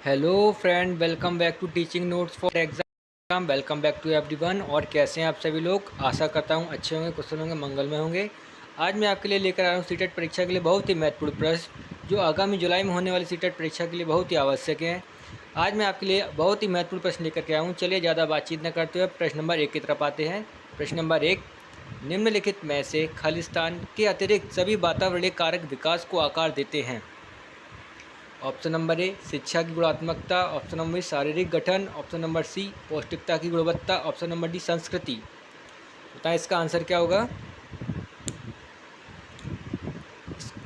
Hello friend, welcome back to teaching notes for exam. Welcome back to everyone. और कैसे हैं आप सभी लोग? आशा करता हूं अच्छे होंगे, कुशल होंगे, मंगल में होंगे। आज मैं आपके लिए लेकर आया हूं सीटेट परीक्षा के लिए बहुत ही महत्वपूर्ण प्रश्न, जो आगामी जुलाई में होने वाली सीटेट परीक्षा के लिए बहुत ही आवश्यक है। आज मैं आपके लिए बहुत ही महत्वपूर्ण प्रश्न लेकर के आया हूँ। चलिए ज़्यादा बातचीत न करते हुए प्रश्न नंबर 1 की तरफ आते हैं। प्रश्न नंबर 1, निम्नलिखित में से खालिस्तान के अतिरिक्त सभी वातावरणीय कारक विकास को आकार देते हैं। ऑप्शन नंबर ए, शिक्षा की गुणात्मकता। ऑप्शन नंबर बी, शारीरिक गठन। ऑप्शन नंबर सी, पौष्टिकता की गुणवत्ता। ऑप्शन नंबर डी, संस्कृति। बताएं इसका आंसर क्या होगा।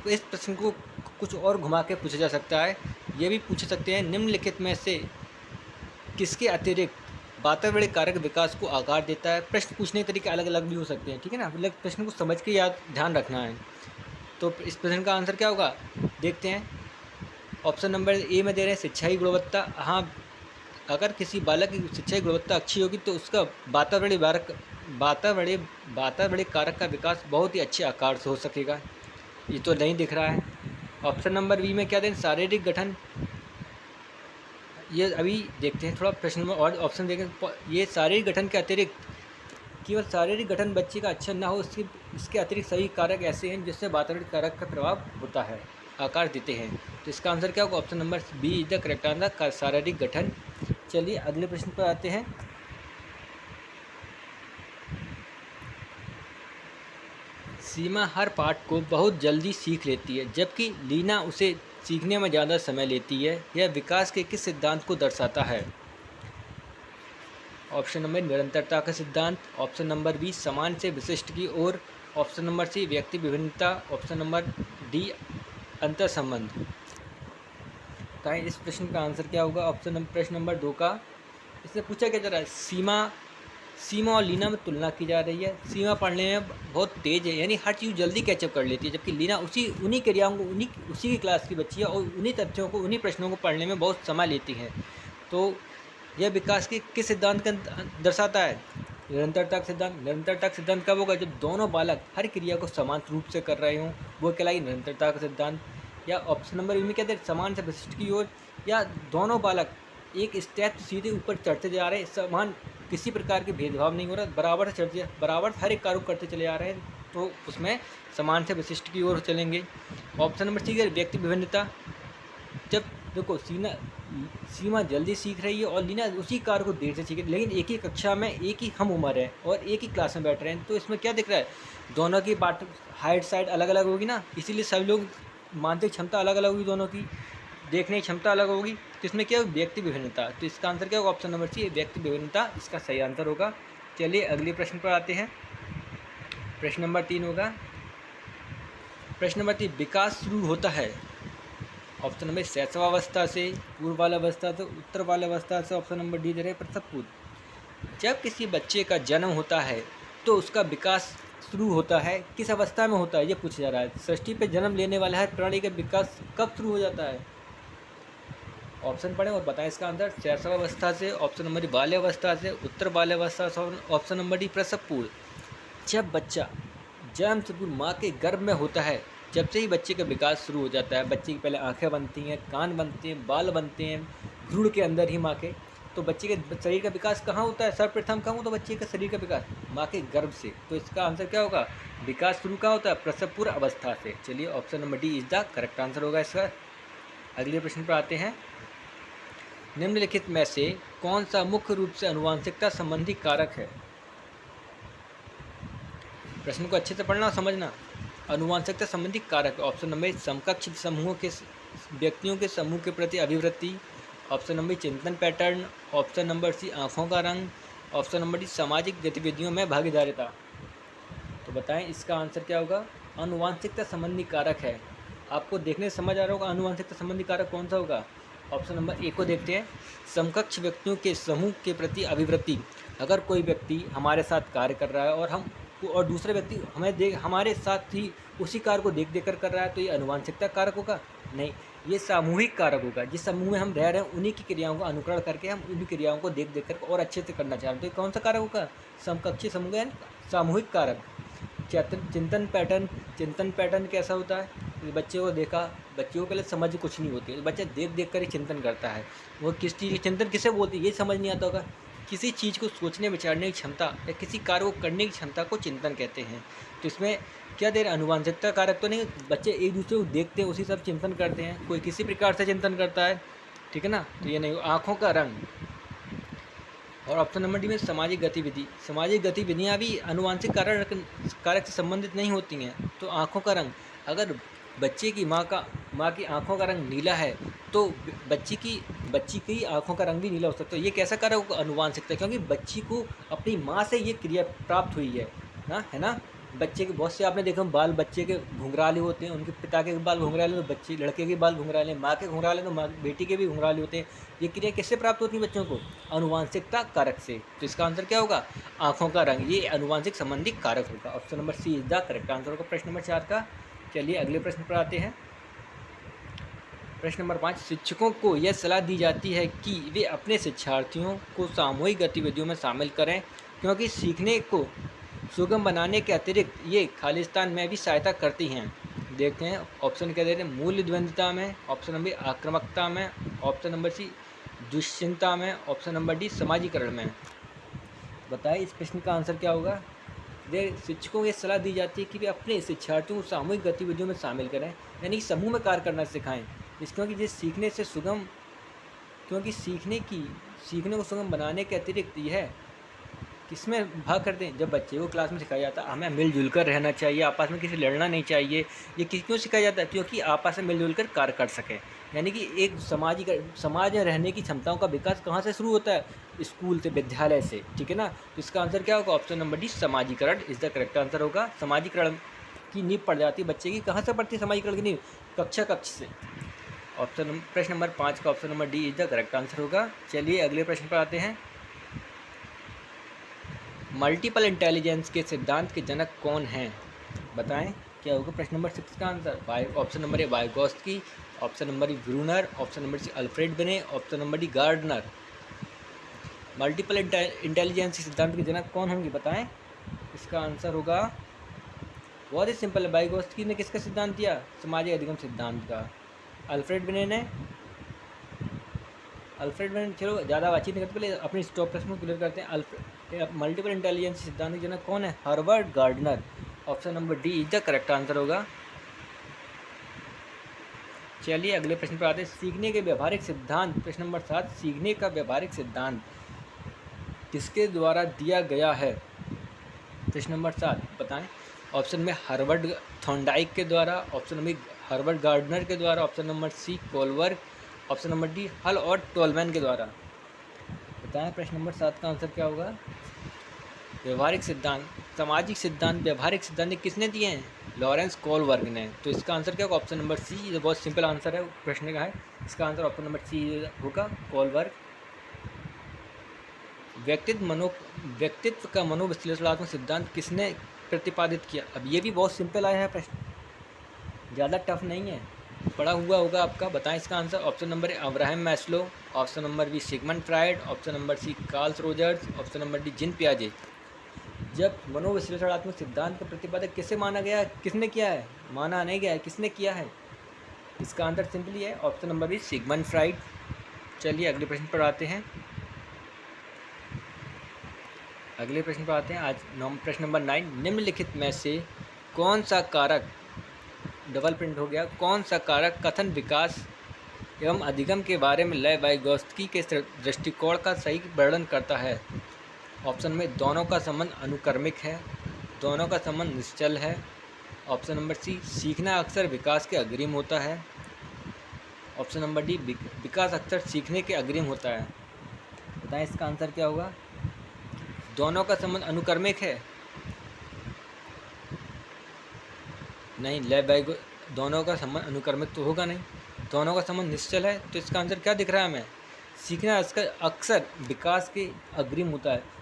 इस प्रश्न को कुछ और घुमा के पूछा जा सकता है। ये भी पूछ सकते हैं, निम्नलिखित में से किसके अतिरिक्त वातावरणीय कारक विकास को आकार देता है। प्रश्न पूछने के तरीके अलग अलग भी हो सकते हैं, ठीक है ना। मतलब प्रश्न को समझ के याद ध्यान रखना है। तो इस प्रश्न का आंसर क्या होगा, देखते हैं। ऑप्शन नंबर ए में दे रहे हैं शिक्षा की गुणवत्ता। हाँ, अगर किसी बालक की शिक्षा की गुणवत्ता अच्छी होगी तो उसका वातावरणीय कारक का विकास बहुत ही अच्छे आकार से हो सकेगा। ये तो नहीं दिख रहा है। ऑप्शन नंबर बी में क्या दें, शारीरिक गठन। ये अभी देखते हैं, थोड़ा प्रश्न में और ऑप्शन देखें। ये शारीरिक गठन के अतिरिक्त केवल शारीरिक गठन बच्चे का अच्छा ना हो, इसके अतिरिक्त सभी कारक ऐसे हैं जिससे वातावरणीय कारक का प्रभाव होता है, आकार देते हैं। तो इसका आंसर क्या होगा, option number B is the correct answer का शारीरिक गठन। चलिए अगले प्रश्न पर आते हैं। सीमा हर पाठ को बहुत जल्दी सीख लेती है, जबकि लीना उसे सीखने में ज़्यादा समय लेती है। यह विकास के किस सिद्धांत को दर्शाता है। ऑप्शन नंबर निरंतरता का सिद्धांत। ऑप्शन नंबर बी, समान से विशिष्ट की ओर। ऑप्शन नंबर सी, व्यक्ति विभिन्नता। ऑप्शन नंबर डी, अंतर संबंध। बताएं इस प्रश्न का आंसर क्या होगा। प्रश्न नंबर 2 का इससे पूछा क्या जा रहा है, सीमा और लीना में तुलना की जा रही है। सीमा पढ़ने में बहुत तेज़ है, यानी हर चीज़ जल्दी कैचअप कर लेती है, जबकि लीना उन्हीं क्रियाओं को उसी की क्लास की बच्ची है और उन्हीं तथ्यों को, उन्हीं प्रश्नों को पढ़ने में बहुत समय लेती है। तो यह विकास के किस सिद्धांत का दर्शाता है, निरंतरता का सिद्धांत। निरंतरता का सिद्धांत कब होगा, जब दोनों बालक हर क्रिया को समान रूप से कर रहे हों, वो कहलाई निरंतरता का सिद्धांत। या ऑप्शन नंबर बी में कहते हैं समान से विशिष्ट की ओर, या दोनों बालक एक स्टेप सीधे ऊपर चढ़ते जा रहे हैं, समान किसी प्रकार के भेदभाव नहीं हो रहा, बराबर हर एक कार्य करते चले आ रहे हैं, तो उसमें समान से विशिष्ट की ओर चलेंगे। ऑप्शन नंबर सी है व्यक्ति विभिन्नता। जब देखो सीमा जल्दी सीख रही है और लीना उसी कार्य को देर से सीख रही है, लेकिन एक ही कक्षा में एक ही हम उम्र है और एक ही क्लास में बैठ रहे हैं, तो इसमें क्या दिख रहा है, दोनों की हाइट साइड अलग अलग होगी ना, इसीलिए सभी लोग मानसिक क्षमता अलग अलग होगी, दोनों की देखने की क्षमता अलग होगी। तो इसमें क्या होगा, व्यक्ति विभिन्नता। तो इसका आंसर क्या होगा, ऑप्शन नंबर सी, व्यक्ति विभिन्नता इसका सही आंसर होगा। चलिए अगले प्रश्न पर आते हैं। प्रश्न नंबर 3 होगा। प्रश्न नंबर 3, विकास शुरू होता है। ऑप्शन नंबर शैशवावस्था से, पूर्व बाल्यावस्था से, उत्तर बाल्यावस्था से। ऑप्शन नंबर डी दे रहे प्रसव पूर्व। जब किसी बच्चे का जन्म होता है तो उसका विकास शुरू होता है, किस अवस्था में होता है, ये पूछा जा रहा है। सृष्टि पे जन्म लेने वाला हर प्राणी का विकास कब शुरू हो जाता है। ऑप्शन पढ़ें और बताएं इसका आंसर। शैशवावस्था से, ऑप्शन नंबर डी बाल्यावस्था से, उत्तर बाल्यावस्था से, ऑप्शन नंबर डी प्रसव पूर्व। जब बच्चा जन्म से पूर्व माँ के गर्भ में होता है, जब से ही बच्चे का विकास शुरू हो जाता है। बच्चे की पहले आंखें बनती हैं, कान बनते हैं, बाल बनते हैं भ्रूण के अंदर ही माँ के। तो बच्चे के शरीर का विकास कहाँ होता है, सर्वप्रथम कहाँ होता है बच्चे का शरीर का विकास, माँ के गर्भ से। तो इसका आंसर क्या होगा, विकास शुरू कहाँ होता है, प्रसव पूर्व अवस्था से। चलिए option number D is the correct answer होगा इसका। अगले प्रश्न पर आते हैं। निम्नलिखित में से कौन सा मुख्य रूप से अनुवांशिकता संबंधी कारक है। प्रश्न को अच्छे से पढ़ना और समझना। अनुवांशिकता संबंधी कारक, ऑप्शन नंबर समकक्ष समूहों के व्यक्तियों के समूह के प्रति अभिवृत्ति। ऑप्शन नंबर चिंतन पैटर्न। ऑप्शन नंबर सी आँखों का रंग। ऑप्शन नंबर डी सामाजिक गतिविधियों में भागीदारिता। तो बताएं इसका आंसर क्या होगा। अनुवांशिकता संबंधी कारक है, आपको देखने से समझ आ रहा होगा अनुवांशिकता संबंधी कारक कौन सा होगा। ऑप्शन नंबर ए को देखते हैं, समकक्ष व्यक्तियों के समूह के प्रति अभिवृत्ति। अगर कोई व्यक्ति हमारे साथ कार्य कर रहा है और दूसरे व्यक्ति हमारे साथ ही उसी कार्य को देख कर रहा है, तो ये अनुवांशिकता कारक होगा नहीं, ये सामूहिक कारक होगा। जिस समूह में हम रह रहे हैं उन्हीं की क्रियाओं का अनुकरण करके हम उन्हीं क्रियाओं को देख कर और अच्छे से करना चाह रहे हैं, तो ये कौन सा कारक होगा, समकक्षी समूह यानी सामूहिक कारक। चिंतन पैटर्न कैसा होता है, बच्चे को देखा, बच्चे को पहले समझ कुछ नहीं होती है, बच्चा देख देख कर ही चिंतन करता है। वो किस चीज़ चिंतन किसे बोलती है ये समझ नहीं आता होगा। किसी चीज़ को सोचने विचारने की क्षमता या किसी कार्य को करने की क्षमता को चिंतन कहते हैं। तो इसमें क्या दे रहे हैं, अनुवांशिकता कारक तो नहीं, बच्चे एक दूसरे को देखते हैं उसी सब चिंतन करते हैं, कोई किसी प्रकार से चिंतन करता है, ठीक है ना। तो ये नहीं, आँखों का रंग। और ऑप्शन नंबर डी में सामाजिक गतिविधि, सामाजिक गतिविधियाँ भी अनुवांशिक कारक से संबंधित नहीं होती हैं। तो आँखों का रंग, अगर बच्चे की माँ की आँखों का रंग नीला है तो बच्ची की आँखों का रंग भी नीला हो सकता है। ये कैसा कारक होगा, अनुवांशिकता, क्योंकि बच्ची को अपनी माँ से ये क्रिया प्राप्त हुई है ना, है ना। बच्चे के बहुत से आपने देखा बाल बच्चे के घुंघराले होते हैं, उनके पिता के बाल घुंघराले तो बच्चे लड़के के बाल घुंघराले, माँ के घुंघराले तो माँ बेटी के भी घुंघराले होते हैं। ये क्रिया किससे प्राप्त होती है बच्चों को, अनुवांशिकता कारक से। तो इसका आंसर क्या होगा, आँखों का रंग, ये अनुवांशिक संबंधी कारक होगा। Option number C is the correct answer होगा प्रश्न नंबर 4 का। चलिए अगले प्रश्न पर आते हैं। प्रश्न नंबर 5, शिक्षकों को यह सलाह दी जाती है कि वे अपने शिक्षार्थियों को सामूहिक गतिविधियों में शामिल करें, क्योंकि सीखने को सुगम बनाने के अतिरिक्त ये खालिस्तान में भी सहायता करती हैं। देखते हैं ऑप्शन क्या दे रहे हैं, मूल्य द्वंद्वता में, ऑप्शन नंबर आक्रामकता में, ऑप्शन नंबर सी दुश्चिंता में, ऑप्शन नंबर डी समाजीकरण में। बताइए इस प्रश्न का आंसर क्या होगा। शिक्षकों को ये सलाह दी जाती है कि वे अपने शिक्षार्थियों को सामूहिक गतिविधियों में शामिल करें, यानी समूह में कार्य करना सिखाएं, क्योंकि सीखने को सुगम बनाने के अतिरिक्त यह किसमें भाग करते हैं, जब बच्चे को क्लास में सिखाया जाता है हमें मिलजुल कर रहना चाहिए, आपस में किसी लड़ना नहीं चाहिए। ये क्यों सिखाया जाता है, क्योंकि आपस में मिलजुल कर कार्य कर सकें, यानी कि एक समाज में रहने की क्षमताओं का विकास कहाँ से शुरू होता है, स्कूल से, विद्यालय से, ठीक है ना। तो इसका आंसर क्या होगा, ऑप्शन नंबर डी समाजीकरण इज द करेक्ट आंसर होगा। समाजीकरण की नींव पड़ जाती है बच्चे की, कहाँ से पड़ती है समाजीकरण की नींव, कक्ष से। प्रश्न नंबर 5 का option number D is the correct answer होगा। चलिए अगले प्रश्न पर आते हैं। मल्टीपल इंटेलिजेंस के सिद्धांत के जनक कौन हैं, बताएं क्या होगा प्रश्न नंबर 6 का answer. Option number A Vygotsky, option number E Bruner, option number C Alfred Binet, option number D Gardner. Multiple intelligence के सिद्धांत के जनक कौन होंगे, बताएं। इसका आंसर होगा बहुत ही सिंपल है, वाइगोत्स्की ने किसका सिद्धांत दिया, सामाजिक अधिगम सिद्धांत का। अल्फ्रेड बिने ने, चलो ज़्यादा बातचीत नहीं करते, पहले अपने स्टॉप प्रश्न को क्लियर करते हैं। मल्टीपल इंटेलिजेंस सिद्धांत के जनक कौन है, Harvard gardener. Option number D is the correct answer होगा। चलिए अगले प्रश्न पर आते हैं। सीखने के व्यवहारिक सिद्धांत, प्रश्न नंबर 7, सीखने का व्यवहारिक सिद्धांत किसके द्वारा दिया गया है, प्रश्न नंबर 7 बताएं। ऑप्शन में हार्वर्ड थॉर्नडाइक के द्वारा, ऑप्शन नंबर हार्वर्ड गार्डनर के द्वारा, option number C Kohlberg, option number D Hull और टोलमैन के द्वारा। बताएं प्रश्न नंबर 7 का आंसर क्या होगा। व्यवहारिक सिद्धांत, सामाजिक सिद्धांत, व्यवहारिक सिद्धांत किसने दिए हैं, लॉरेंस कोलवर्ग ने। तो इसका आंसर क्या होगा, ऑप्शन नंबर सी। ये बहुत सिंपल आंसर है प्रश्न का है, इसका आंसर ऑप्शन नंबर सी होगा, कोलवर्ग। व्यक्तित्व का मनोविश्लेषणात्मक सिद्धांत किसने प्रतिपादित किया। अब ये भी बहुत सिंपल आया है प्रश्न, ज़्यादा टफ नहीं है, पढ़ा हुआ होगा आपका। बताएं इसका answer. Option number A Abraham Maslow, option number B Sigmund Freud, option number C Carl Rogers, option number D Jean पियाजे। जब मनोविश्लेषणात्मक सिद्धांत का प्रतिपादक किसे माना गया है, किसने किया है, माना नहीं गया है, किसने किया है। इसका आंसर सिंपली है option number B Sigmund Freud. चलिए अगले प्रश्न पर आते हैं। आज प्रश्न नंबर 9, निम्नलिखित में से कौन सा कारक, डबल प्रिंट हो गया, कौन सा कारक कथन विकास एवं अधिगम के बारे में लय वाइगोत्स्की के दृष्टिकोण का सही वर्णन करता है। ऑप्शन में दोनों का संबंध अनुक्रमिक है, दोनों का संबंध निश्चल है, ऑप्शन नंबर सी सीखना अक्सर विकास के अग्रिम होता है, ऑप्शन नंबर डी विकास अक्सर सीखने के अग्रिम होता है। बताएं इसका आंसर क्या होगा। दोनों का संबंध अनुक्रमिक है, नहीं, दोनों का संबंध अनुक्रमिक तो होगा नहीं, दोनों का संबंध निश्चल है। तो इसका आंसर क्या दिख रहा है हमें, सीखना अक्सर विकास के अग्रिम होता है।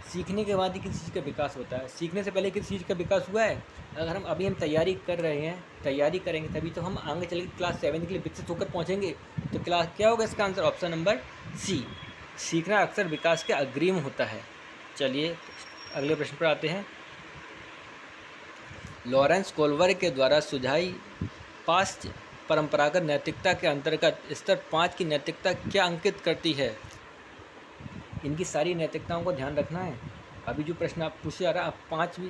सीखने के बाद ही किसी चीज़ का विकास होता है, सीखने से पहले किसी चीज़ का विकास हुआ है। अगर हम अभी तैयारी कर रहे हैं, तैयारी करेंगे तभी तो हम आगे चल के क्लास 7 के लिए विकसित होकर पहुँचेंगे। तो क्लास क्या होगा, इसका आंसर ऑप्शन नंबर सी, सीखना अक्सर विकास के अग्रिम होता है। चलिए अगले प्रश्न पर आते हैं। लॉरेंस कोलबर्ग के द्वारा सुझाई पाश्च परंपरागत नैतिकता के अंतर्गत स्तर 5 की नैतिकता क्या अंकित करती है? इनकी सारी नैतिकताओं को ध्यान रखना है। अभी जो प्रश्न आप पूछे जा रहा है, आप 5वीं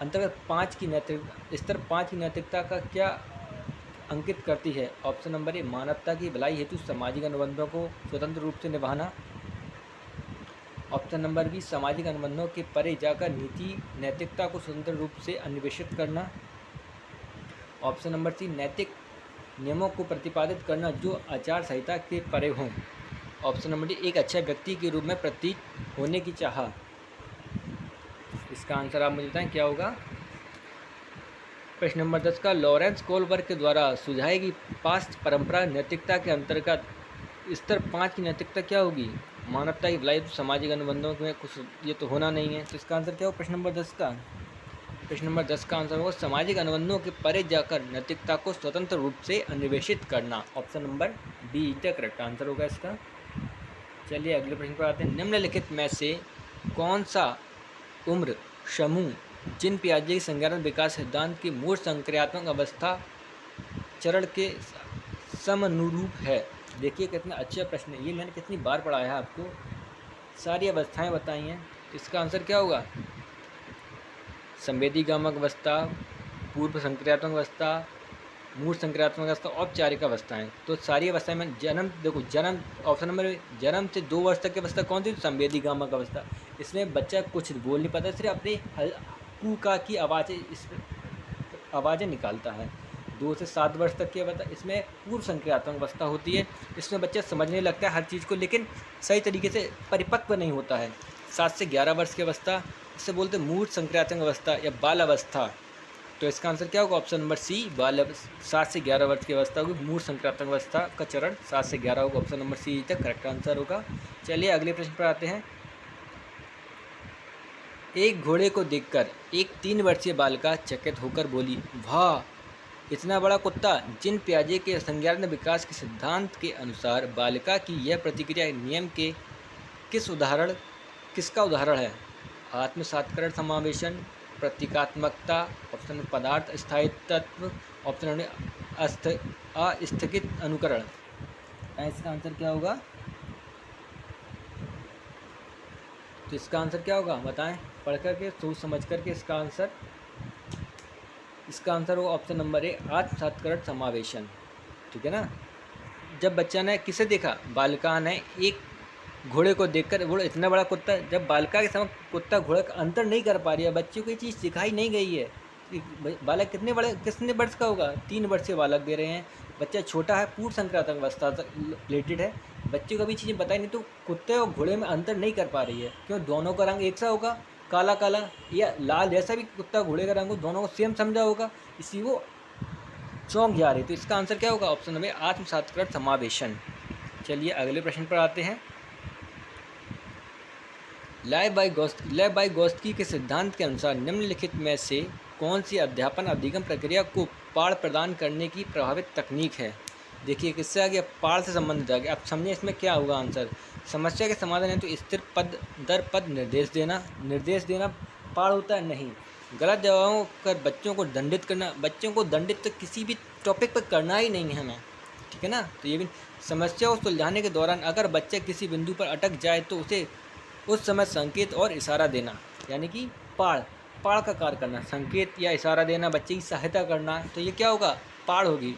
अंतर्गत 5 की नैतिक स्तर 5 की नैतिकता का क्या अंकित करती है? ऑप्शन नंबर ए, मानवता की भलाई हेतु सामाजिक अनुबंधों को स्वतंत्र रूप से निभाना। ऑप्शन नंबर बी, सामाजिक अनुबंधों के परे जाकर नीति नैतिकता को स्वतंत्र रूप से अन्वेषित करना। ऑप्शन नंबर सी, नैतिक नियमों को प्रतिपादित करना जो आचार संहिता के परे हों। ऑप्शन नंबर डी, एक अच्छा व्यक्ति के रूप में प्रतीत होने की चाह। इसका आंसर आप मुझे बताएं क्या होगा? प्रश्न नंबर 10 का, लॉरेंस कोलबर्ग के द्वारा सुझाई गई पाश्च परंपरा नैतिकता के अंतर्गत स्तर 5 की नैतिकता क्या होगी? मानवता की भलाई, तो सामाजिक अनुबंधों में कुछ ये तो होना नहीं है, तो इसका आंसर क्या होगा प्रश्न नंबर 10 का? प्रश्न नंबर 10 का आंसर होगा सामाजिक अनुबंधों के परे जाकर नैतिकता को स्वतंत्र रूप से अन्वेषित करना। ऑप्शन नंबर बी का करेक्ट आंसर होगा इसका। चलिए अगले प्रश्न पर आते हैं। निम्नलिखित में से कौन सा उम्र समूह जिन पियाजे की संज्ञानात्मक विकास सिद्धांत की मूल संक्रियात्मक अवस्था चरण के समनुरूप है? देखिए कितना अच्छा प्रश्न है, ये मैंने कितनी बार पढ़ाया है आपको, सारी अवस्थाएं बताई हैं। इसका आंसर क्या होगा? संवेदीगामक अवस्था, पूर्व संक्रियात्मक अवस्था, मूल संक्रियात्मक अवस्था, औपचारिक अवस्थाएं। तो सारी अवस्थाएं में जन्म ऑप्शन नंबर जन्म से 2 वर्ष तक की अवस्था कौन सी? संवेदीगामक अवस्था। इसमें बच्चा कुछ बोल नहीं पाता, सिर्फ अपनी कू-का की आवाज़ें निकालता है। 2 से 7 वर्ष तक की अवस्था, इसमें पूर्व संक्रियात्मक अवस्था होती है। इसमें बच्चा समझने लगता है हर चीज़ को, लेकिन सही तरीके से परिपक्व नहीं होता है। 7 से 11 वर्ष की अवस्था, इससे बोलते हैं मूल संक्रियात्मक अवस्था या बाल अवस्था। तो इसका आंसर क्या होगा? ऑप्शन नंबर सी, 7 से 11 वर्ष की अवस्था होगी मूल संक्रांतक अवस्था का चरण 7 से 11 होगा। ऑप्शन नंबर सी तक करेक्ट आंसर होगा। चलिए अगले प्रश्न पर आते हैं। एक घोड़े को देखकर एक 3 वर्षीय बालिका चकित होकर बोली, वाह इतना बड़ा कुत्ता। जिन पियाजे के संज्ञानात्मक विकास के सिद्धांत के अनुसार बालिका की यह प्रतिक्रिया नियम के किसका उदाहरण है? आत्मसात्करण समावेशन, प्रतीकात्मकता, ऑप्शन पदार्थ स्थायित्व, ऑप्शन अस्थगित अनुकरण। इसका आंसर क्या होगा? तो इसका आंसर क्या होगा बताएं, पढ़ करके सोच समझ करके। इसका आंसर होगा ऑप्शन नंबर ए, आत्मसात्करण समावेशन। ठीक है ना। जब बच्चा ने किसे देखा? बालिका ने एक घोड़े को देखकर, घोड़ा इतना बड़ा कुत्ता, जब बालिका के समक्ष कुत्ता घोड़ा का अंतर नहीं कर पा रही है, बच्चे को ये चीज़ सिखाई नहीं गई है। बालक कितने वर्ष का होगा? 3 वर्ष के बालक दे रहे हैं, बच्चा छोटा है, पूर्व संक्रांतक अवस्था तक रिलेटेड है, बच्चे को भी चीज़ें बताई नहीं, तो कुत्ते और घोड़े में अंतर नहीं कर पा रही है। क्यों? दोनों का रंग एक सा होगा, काला काला या लाल, जैसा भी कुत्ता घोड़े का रंग हो, दोनों को सेम समझा होगा, इसी वो चौंक जा रही। तो इसका आंसर क्या होगा? ऑप्शन नंबर आत्मसात्करण समावेशन। चलिए अगले प्रश्न पर आते हैं। लेव-बाइगोत्स्की के सिद्धांत के अनुसार निम्नलिखित में से कौन सी अध्यापन अधिगम प्रक्रिया को पाठ प्रदान करने की प्रभावित तकनीक है? देखिए किससे आ गया? पाठ से संबंधित आ गया। आप समझिए इसमें क्या होगा आंसर। समस्या के समाधान है तो स्थिर पद दर पद निर्देश देना पाठ होता है? नहीं। गलत जवाबों कर बच्चों को दंडित करना, बच्चों को दंडित तो किसी भी टॉपिक पर करना ही नहीं है हमें। ठीक है ना। तो ये भी समस्या को सुलझाने के दौरान अगर बच्चा किसी बिंदु पर अटक जाए तो उसे उस समय संकेत और इशारा देना, यानी कि पाढ़ का कार्य करना, संकेत या इशारा देना, बच्चे की सहायता करना, तो ये क्या होगा? पाढ़ होगी।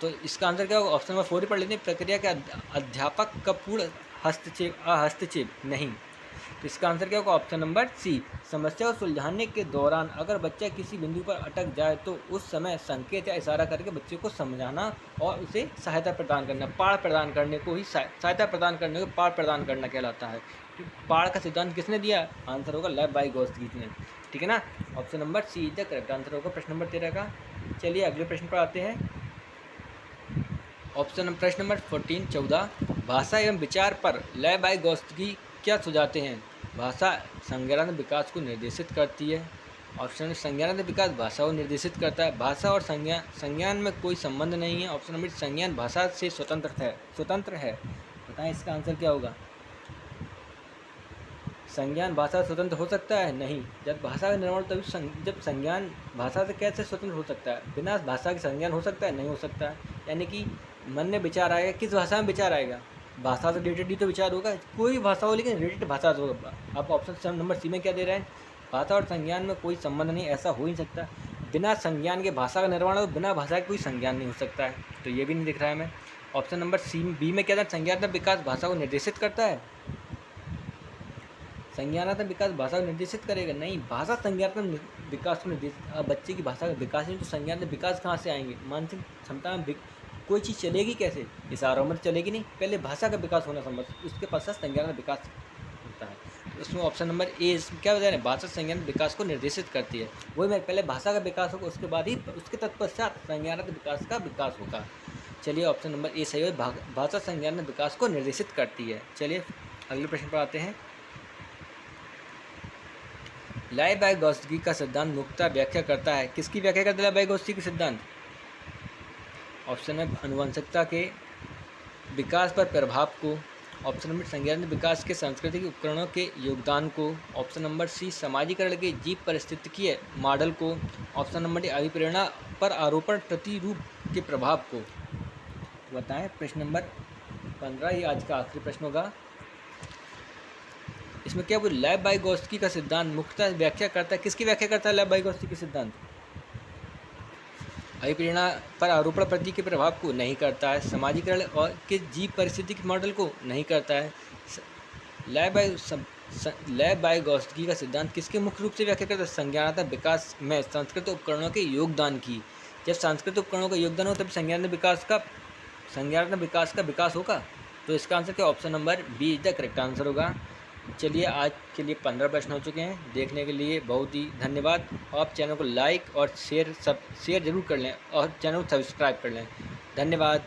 तो इसका आंसर क्या होगा? ऑप्शन नंबर 4 पढ़ लेते हैं। प्रक्रिया के अध्यापक का पूर्ण हस्तक्षेप नहीं। तो इसका आंसर क्या होगा? ऑप्शन नंबर सी, समस्या को सुलझाने के दौरान अगर बच्चा किसी बिंदु पर अटक जाए तो उस समय संकेत या इशारा करके बच्चे को समझाना और उसे सहायता प्रदान करना। पाढ़ प्रदान करने को ही सहायता प्रदान करने को पाढ़ प्रदान करना कहलाता है। पाढ़ का सिद्धांत किसने दिया? आंसर होगा लेव-बाइगोत्स्की ने। ठीक है ना। Option number see the correct answer होगा प्रश्न नंबर 13 का। चलिए अगले प्रश्न पर आते हैं। प्रश्न नंबर 14 भाषा एवं विचार पर लेव-बाइगोत्स्की क्या सुझाते हैं? भाषा संज्ञानात्मक विकास को निर्देशित करती है। ऑप्शन संज्ञानात्मक विकास भाषा को निर्देशित करता है। भाषा और संज्ञान में कोई संबंध नहीं है। ऑप्शन नंबर संज्ञान भाषा से स्वतंत्र है। बताएं इसका आंसर क्या होगा? संज्ञान भाषा से स्वतंत्र हो सकता है? नहीं। जब भाषा का निर्माण तभी जब संज्ञान भाषा से कैसे स्वतंत्र हो सकता है? बिना भाषा के संज्ञान हो सकता है? नहीं हो सकता है। यानी कि मन में विचार आएगा, किस भाषा में विचार आएगा? भाषा से रिलेटेड ही तो विचार होगा, कोई भी भाषा हो लेकिन रिलेटेड भाषा से होगा। आप ऑप्शन नंबर सी में क्या दे रहे हैं? भाषा और संज्ञान में कोई संबंध नहीं, ऐसा हो ही नहीं सकता। बिना संज्ञान के भाषा का निर्माण हो, बिना भाषा के कोई संज्ञान नहीं हो सकता है, तो ये भी नहीं दिख रहा है हमें। ऑप्शन नंबर बी में क्या था? संज्ञानात्मक विकास भाषा को निर्देशित करता है। संज्ञानात्मक विकास भाषा को निर्देशित करेगा? नहीं, भाषा संज्ञानात्मक विकास को निर्देशित। अब बच्चे की भाषा का विकास नहीं तो संज्ञानात्मक विकास कहाँ से आएंगे? मानसिक क्षमता में कोई चीज़ चलेगी कैसे? इशारों में चलेगी नहीं, पहले भाषा का विकास होना संभव, उसके पश्चात संज्ञानात्मक विकास होता है। तो इसमें ऑप्शन नंबर ए क्या बता रहे हैं? भाषा संज्ञानात्मक विकास को निर्देशित करती है। वही मैं पहले भाषा का विकास होगा, उसके बाद ही उसके तत्पश्चात संज्ञानात्मक विकास का विकास होगा। चलिए ऑप्शन नंबर ए सही है, भाषा संज्ञानात्मक विकास को निर्देशित करती है। चलिए अगले प्रश्न पर आते हैं। लाइबाइगोत्स्की का सिद्धांत मुख्यतः व्याख्या करता है? किसकी व्याख्या करता है लाइबाइगोत्स्की के सिद्धांत? ऑप्शन में अनुवंशिकता के विकास पर प्रभाव को, ऑप्शन नंबर संज्ञानात्मक विकास के सांस्कृतिक उपकरणों के योगदान को, ऑप्शन नंबर सी समाजीकरण के जीव परिस्थितिकीय मॉडल को, ऑप्शन नंबर डी अभिप्रेरणा पर आरोपण प्रतिरूप के प्रभाव को। बताएं। प्रश्न नंबर 15 ये आज का आखिरी प्रश्न होगा। इसमें क्या बोल? लाइबाइगोत्स्की का सिद्धांत मुख्यतः व्याख्या करता है? किसकी व्याख्या करता है लाइबाइगोत्स्की के सिद्धांत? अभिप्रेरणा पर आरोपण प्रति के प्रभाव को नहीं करता है, समाजीकरण और के जीव परिस्थिति के मॉडल को नहीं करता है। लाइबाइगोत्स्की का सिद्धांत किसके मुख्य रूप से व्याख्या करता है? संज्ञानात्मक विकास में सांस्कृतिक उपकरणों के योगदान की। जब सांस्कृतिक उपकरणों का योगदान हो तब संज्ञानात्मक विकास का विकास होगा। तो इसका आंसर क्या? Option number B is the correct answer होगा। चलिए आज के लिए 15 प्रश्न हो चुके हैं। देखने के लिए बहुत ही धन्यवाद। आप चैनल को लाइक और शेयर जरूर कर लें और चैनल को सब्सक्राइब कर लें। धन्यवाद।